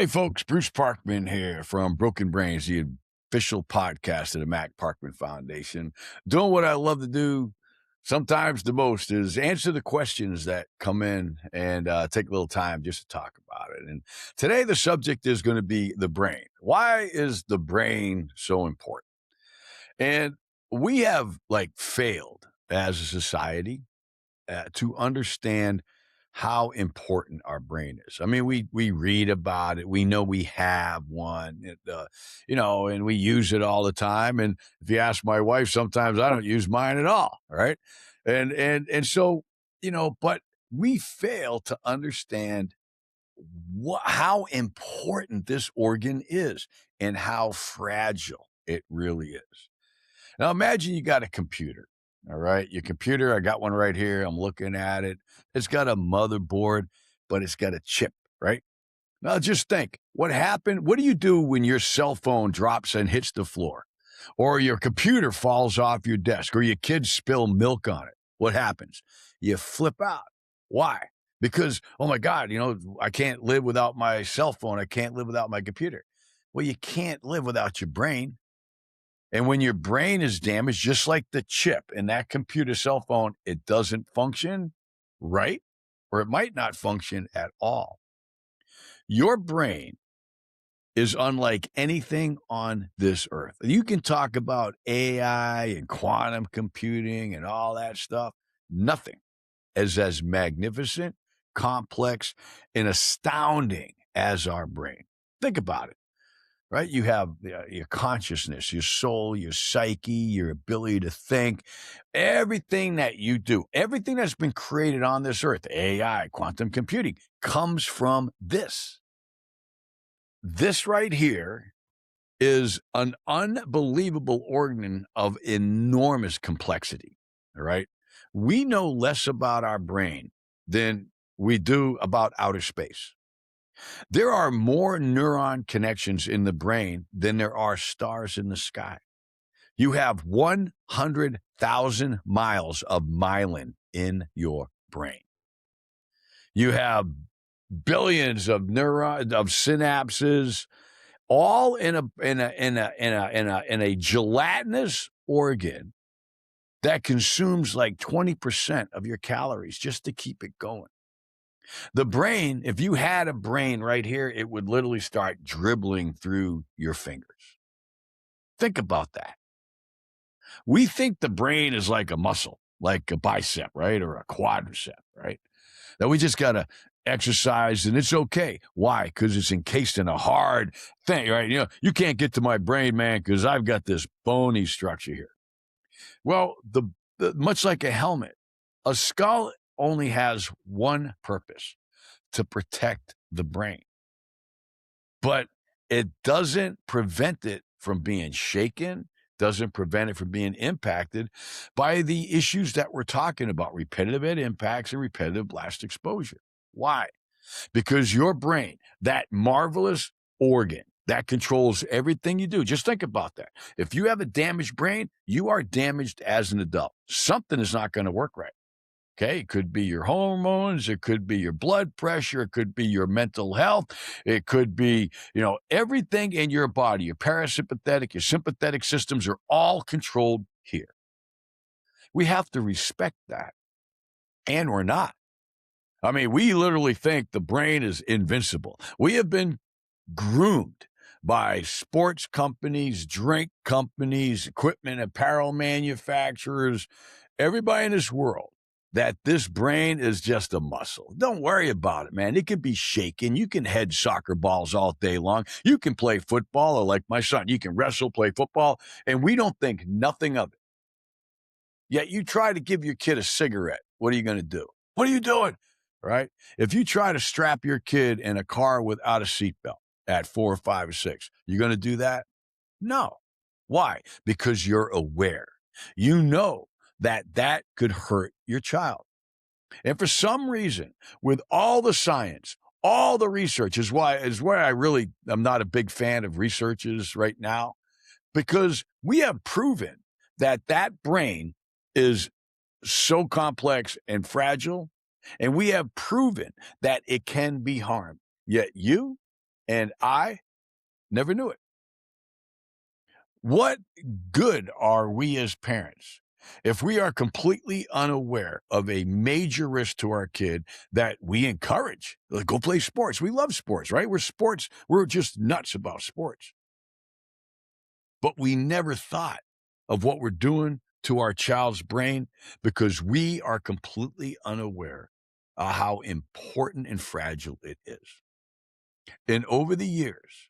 Hey, folks, Bruce Parkman here from Broken Brains, the official podcast of the Mac Parkman Foundation. Doing what I love to do sometimes the most is answer the questions that come in and take a little time just to talk about it. And today, the subject is going to be the brain. Why is the brain so important? And we have failed as a society to understand how important our brain is. I mean, we read about it. We know we have one, and we use it all the time. And if you ask my wife, sometimes I don't use mine at all, right? And so, but we fail to understand how important this organ is and how fragile it really is. Now, imagine you got a computer. All right. Your computer, I got one right here. I'm looking at it. It's got a motherboard, but it's got a chip, right? Now, just think what happened. What do you do when your cell phone drops and hits the floor, or your computer falls off your desk, or your kids spill milk on it? What happens? You flip out. Why? Because, oh my God, I can't live without my cell phone. I can't live without my computer. Well, you can't live without your brain. And when your brain is damaged, just like the chip in that computer cell phone, it doesn't function right, or it might not function at all. Your brain is unlike anything on this earth. You can talk about AI and quantum computing and all that stuff. Nothing is as magnificent, complex, and astounding as our brain. Think about it. Right? You have your consciousness, your soul, your psyche, your ability to think, everything that you do, everything that's been created on this earth, AI, quantum computing, comes from this. This right here is an unbelievable organ of enormous complexity. All right. We know less about our brain than we do about outer space. There are more neuron connections in the brain than there are stars in the sky. You have 100,000 miles of myelin in your brain. You have billions of synapses, all in a gelatinous organ that consumes like 20% of your calories just to keep it going. The brain, if you had a brain right here, it would literally start dribbling through your fingers. Think about that. We think the brain is like a muscle, like a bicep, right? Or a quadricep, right? That we just got to exercise and it's okay. Why? Because it's encased in a hard thing, right? You can't get to my brain, man, because I've got this bony structure here. Well, much like a helmet, a skull only has one purpose: to protect the brain. But it doesn't prevent it from being shaken, doesn't prevent it from being impacted by the issues that we're talking about: repetitive head impacts and repetitive blast exposure. Why? Because your brain, that marvelous organ that controls everything you do, just think about that. If you have a damaged brain, you are damaged as an adult. Something is not going to work right. Okay, it could be your hormones, it could be your blood pressure, it could be your mental health, it could be, everything in your body, your parasympathetic, your sympathetic systems are all controlled here. We have to respect that, and we're not. I mean, we literally think the brain is invincible. We have been groomed by sports companies, drink companies, equipment, apparel manufacturers, everybody in this world, that this brain is just a muscle. Don't worry about it, man. It can be shaken. You can head soccer balls all day long. You can play football, or like my son, you can wrestle, play football, and we don't think nothing of it. Yet you try to give your kid a cigarette. What are you going to do? What are you doing? Right? If you try to strap your kid in a car without a seatbelt at 4 or 5 or 6, you're going to do that? No. Why? Because you're aware. You know that could hurt your child. And for some reason, with all the science, all the research is why I really am not a big fan of researches right now, because we have proven that brain is so complex and fragile, and we have proven that it can be harmed. Yet you And I never knew it. What good are we as parents if we are completely unaware of a major risk to our kid that we encourage? Like, go play sports. We love sports, right? We're just nuts about sports. But we never thought of what we're doing to our child's brain because we are completely unaware of how important and fragile it is. And over the years,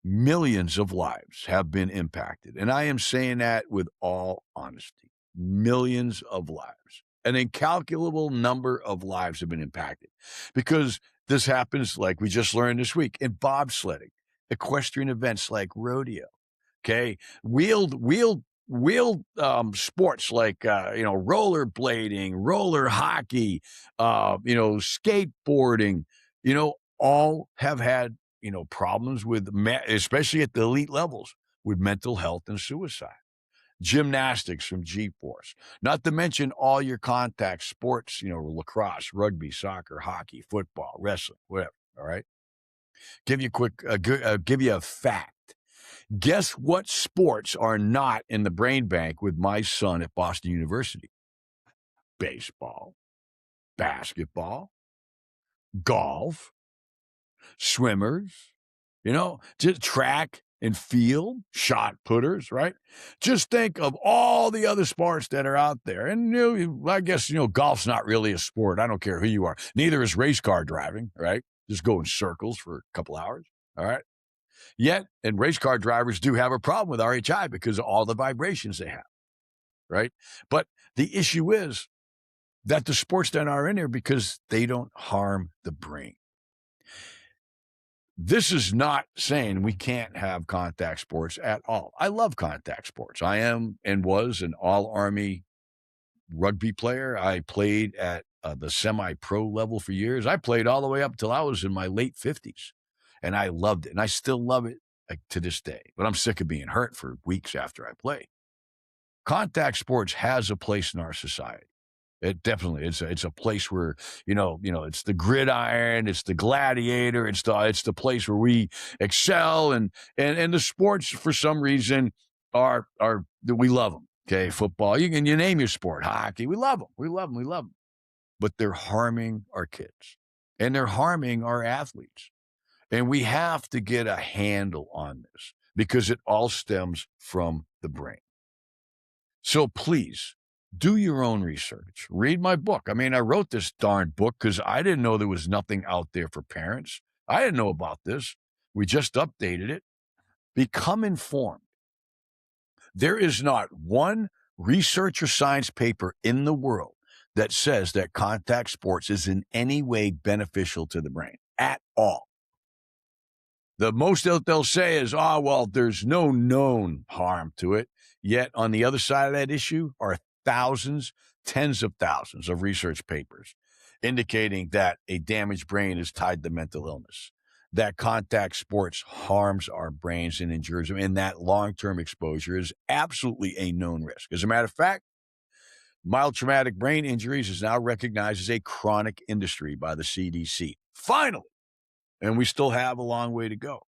millions of lives have been impacted. And I am saying that with all honesty. Millions of lives. An incalculable number of lives have been impacted because this happens, like we just learned this week, in bobsledding, equestrian events like rodeo. Okay. Wheeled sports like, rollerblading, roller hockey, skateboarding, all have had problems with, especially at the elite levels, with mental health and suicide. Gymnastics from G-force, not to mention all your contact sports, lacrosse, rugby, soccer, hockey, football, wrestling, whatever. All right. Give you a fact. Guess what sports are not in the brain bank with my son at Boston University? Baseball, basketball, golf, swimmers, just track and field, shot putters, right? Just think of all the other sports that are out there. And I guess, golf's not really a sport. I don't care who you are. Neither is race car driving, right? Just go in circles for a couple hours, all right? Yet, and race car drivers do have a problem with RHI because of all the vibrations they have, right? But the issue is that the sports that are in there because they don't harm the brain. This is not saying we can't have contact sports at all. I love contact sports. I am and was an all-Army rugby player. I played at the semi-pro level for years. I played all the way up until I was in my late 50s, and I loved it, and I still love it to this day. But I'm sick of being hurt for weeks after I play. Contact sports has a place in our society. It definitely it's a place where it's the gridiron, it's the gladiator, it's the place where we excel, and the sports for some reason are we love them. Okay, football, you name your sport, hockey, we love them, we love them, we love them, but they're harming our kids and they're harming our athletes, and we have to get a handle on this because it all stems from the brain. So please do your own research. Read my book. I mean, I wrote this darn book because I didn't know there was nothing out there for parents. I didn't know about this. We just updated it. Become informed. There is not one research or science paper in the world that says that contact sports is in any way beneficial to the brain at all. The most that they'll say is, there's no known harm to it. Yet on the other side of that issue are thousands, tens of thousands of research papers indicating that a damaged brain is tied to mental illness, that contact sports harms our brains and injures them, and that long-term exposure is absolutely a known risk. As a matter of fact, mild traumatic brain injuries is now recognized as a chronic industry by the CDC. Finally. And we still have a long way to go.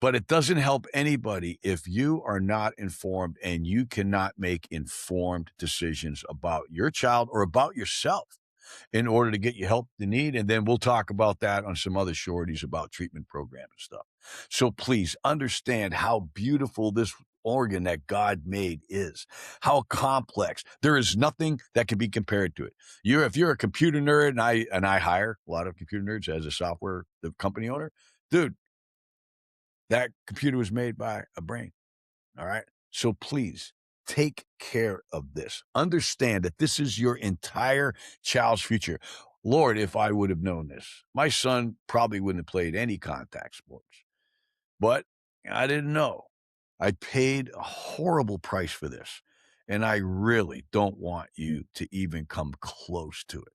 But it doesn't help anybody if you are not informed and you cannot make informed decisions about your child or about yourself in order to get you help you need. And then we'll talk about that on some other shorties about treatment programs and stuff. So please understand how beautiful this organ that God made is, how complex. There is nothing that can be compared to it. If you're a computer nerd, and I hire a lot of computer nerds as a software company owner, dude, that computer was made by a brain. All right. So please take care of this. Understand that this is your entire child's future. Lord, if I would have known this, my son probably wouldn't have played any contact sports, but I didn't know. I paid a horrible price for this, and I really don't want you to even come close to it.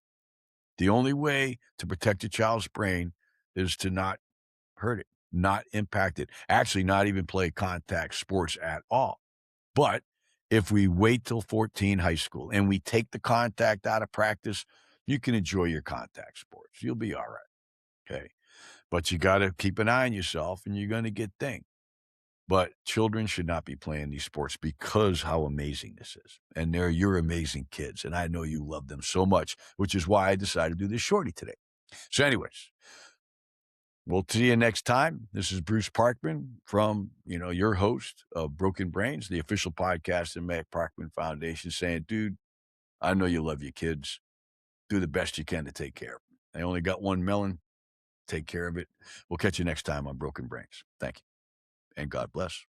The only way to protect your child's brain is to not hurt it, not impact it, actually not even play contact sports at all. But if we wait till 14 high school and we take the contact out of practice, you can enjoy your contact sports. You'll be all right. Okay. but you got to keep an eye on yourself and you're going to get dinged. But children should not be playing these sports because how amazing this is. And they're your amazing kids. And I know you love them so much, which is why I decided to do this shorty today. So, anyways, we'll see you next time. This is Bruce Parkman from, your host of Broken Brains, the official podcast of Mac Parkman Foundation, saying, dude, I know you love your kids. Do the best you can to take care of them. They only got one melon. Take care of it. We'll catch you next time on Broken Brains. Thank you. And God bless.